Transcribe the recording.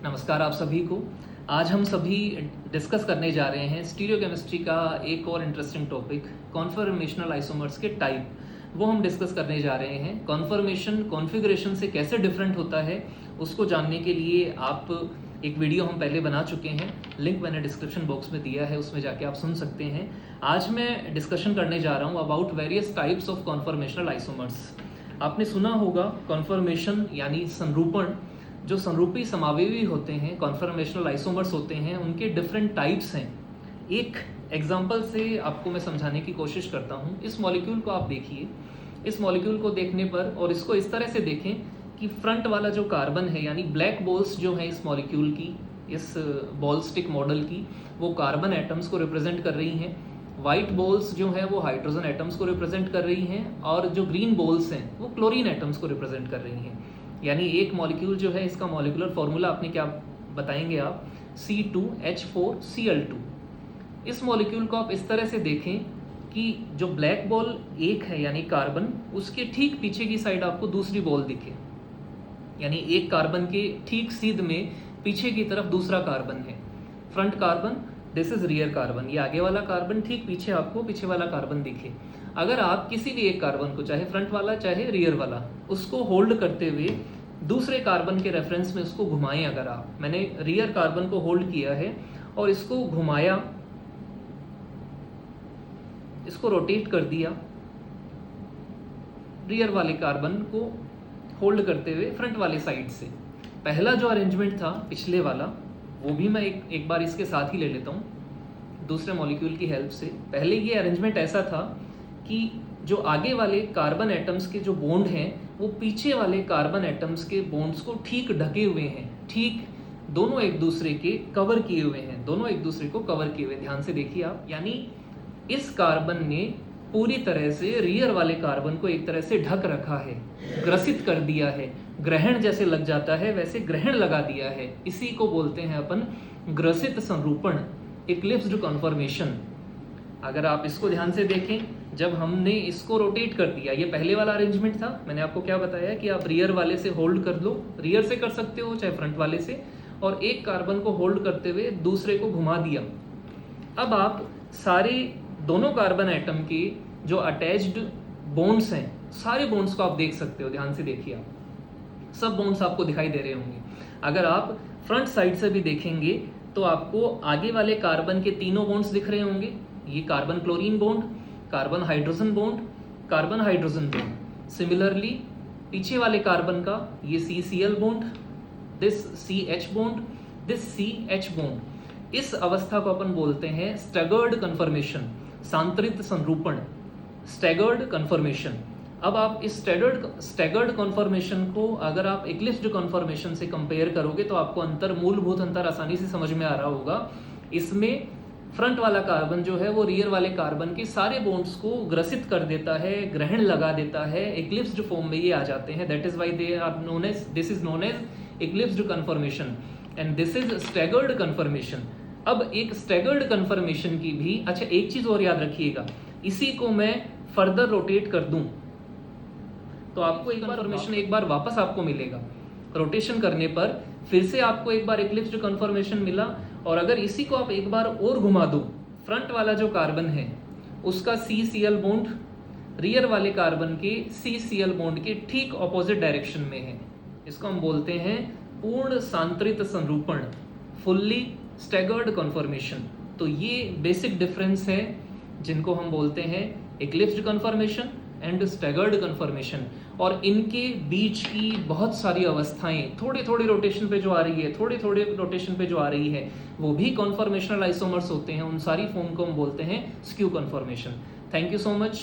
नमस्कार आप सभी को। आज हम सभी डिस्कस करने जा रहे हैं स्टीरियोकेमिस्ट्री का एक और इंटरेस्टिंग टॉपिक कॉन्फॉर्मेशनल आइसोमर्स के टाइप। वो हम डिस्कस करने जा रहे हैं। कॉन्फॉर्मेशन कॉन्फ़िगरेशन से कैसे डिफरेंट होता है उसको जानने के लिए आप एक वीडियो हम पहले बना चुके हैं, लिंक मैंने डिस्क्रिप्शन बॉक्स में दिया है, उसमें जाके आप सुन सकते हैं। आज मैं डिस्कशन करने जा रहा हूँ about various types of conformational isomers. आपने सुना होगा कॉन्फॉर्मेशन यानी संरूपण। जो संरूपी समावेवी होते हैं, कॉन्फॉर्मेशनल आइसोमर्स होते हैं, उनके डिफरेंट टाइप्स हैं। एक एग्जांपल से आपको मैं समझाने की कोशिश करता हूँ। इस मॉलिक्यूल को आप देखिए। इस मॉलिक्यूल को देखने पर और इसको इस तरह से देखें कि फ्रंट वाला जो कार्बन है यानी ब्लैक बॉल्स जो है इस मॉलिक्यूल की, इस बॉल स्टिक मॉडल की, वो कार्बन एटम्स को रिप्रेजेंट कर रही हैं। वाइट बॉल्स जो है वो हाइड्रोजन एटम्स को रिप्रेजेंट कर रही हैं और जो ग्रीन बॉल्स हैं वो क्लोरीन एटम्स को रिप्रेजेंट कर रही हैं। यानी एक मॉलिक्यूल जो है, इसका मॉलिक्यूलर फॉर्मूला आपने क्या बताएंगे आप, C2H4Cl2। इस मॉलिक्यूल को आप इस तरह से देखें कि जो ब्लैक बॉल एक है यानी कार्बन, उसके ठीक पीछे की साइड आपको दूसरी बॉल दिखे। यानी एक कार्बन के ठीक सीध में पीछे की तरफ दूसरा कार्बन है। Front carbon, this is rear carbon. ये आगे वाला कार्बन, ठीक पीछे आपको पीछे वाला कार्बन दिखे। अगर आप किसी भी एक कार्बन को, चाहे फ्रंट वाला चाहे रियर वाला, उसको होल्ड करते हुए दूसरे कार्बन के रेफरेंस में उसको घुमाएं, अगर आप, मैंने रियर कार्बन को होल्ड किया है और इसको घुमाया, इसको रोटेट कर दिया, रियर वाले कार्बन को होल्ड करते हुए फ्रंट वाले साइड से। पहला जो अरेंजमेंट था पिछले वाला, वो भी मैं एक बार इसके साथ ही ले लेता हूँ दूसरे मॉलिक्यूल की हेल्प से। पहले ये अरेंजमेंट ऐसा था कि जो आगे वाले कार्बन एटम्स के जो बॉन्ड हैं वो पीछे वाले कार्बन एटम्स के बॉन्ड्स को ठीक ढके हुए हैं, ठीक दोनों एक दूसरे के कवर किए हुए हैं, दोनों एक दूसरे को कवर किए हुए। ध्यान से देखिए आप, यानी इस कार्बन ने पूरी तरह से रियर वाले कार्बन को एक तरह से ढक रखा है, ग्रसित कर दिया है। ग्रहण जैसे लग जाता है वैसे ग्रहण लगा दिया है। इसी को बोलते हैं अपन ग्रसित संरूपण, इक्लिप्स्ड कॉन्फॉर्मेशन। अगर आप इसको ध्यान से देखें, जब हमने इसको रोटेट कर दिया, ये पहले वाला अरेंजमेंट था, मैंने आपको क्या बताया कि आप रियर वाले से होल्ड कर लो, रियर से कर सकते हो चाहे फ्रंट वाले से, और एक कार्बन को होल्ड करते हुए दूसरे को घुमा दिया। अब आप सारे दोनों कार्बन एटम के जो अटैच्ड बॉन्ड्स हैं, सारे बॉन्ड्स को आप देख सकते हो। ध्यान से देखिए आप, सब बॉन्ड्स आपको दिखाई दे रहे होंगे। अगर आप फ्रंट साइड से भी देखेंगे तो आपको आगे वाले कार्बन के तीनों बॉन्ड्स दिख रहे होंगे। ये carbon chlorine bond, carbon hydrogen bond, carbon hydrogen bond. Similarly पीछे वाले कार्बन का ये CCl bond, this CH bond, this CH bond. इस अवस्था को अपन बोलते हैं स्टैगर्ड कन्फर्मेशन, सांतरित संरूपण, स्टैगर्ड कन्फर्मेशन। अब आप इस स्टैगर्ड कन्फर्मेशन को अगर आप इक्लिप्स्ड कन्फर्मेशन से कंपेयर करोगे तो आपको मूलभूत अंतर आसानी से समझ में आ रहा होगा। इसमें फ्रंट वाला कार्बन जो है वो रियर वाले कार्बन के सारे बॉन्ड्स को ग्रसित कर देता है, ग्रहण लगा देता है, इक्लिप्स्ड फॉर्म में ये आ जाते हैं। That is why they are known as, this is known as eclipsed conformation and this is staggered conformation. अब एक स्टैगर्ड कन्फर्मेशन की भी, अच्छा एक चीज और याद रखिएगा, इसी को मैं फर्दर रोटेट कर दूं तो आपको एक बार कन्फर्मेशन एक बार वापस आपको मिलेगा। रोटेशन करने पर फिर से आपको एक बार इक्लिप्स्ड कन्फर्मेशन मिला, और अगर इसी को आप एक बार और घुमा दो, फ्रंट वाला जो कार्बन है उसका CCl बॉन्ड रियर वाले कार्बन के CCl बॉन्ड के ठीक ऑपोजिट डायरेक्शन में है। इसको हम बोलते हैं पूर्ण सांतरित संरूपण, फुल्ली स्टैगर्ड कन्फर्मेशन। तो ये बेसिक डिफरेंस है जिनको हम बोलते हैं eclipsed conformation and staggered conformation. और इनके बीच की बहुत सारी अवस्थाएं, थोड़े थोड़े रोटेशन पे जो आ रही है, थोड़े थोड़े रोटेशन पे जो आ रही है, वो भी कॉन्फॉर्मेशनल आइसोमर्स होते हैं। उन सारी फॉर्म को हम बोलते हैं skew conformation. Thank you so much.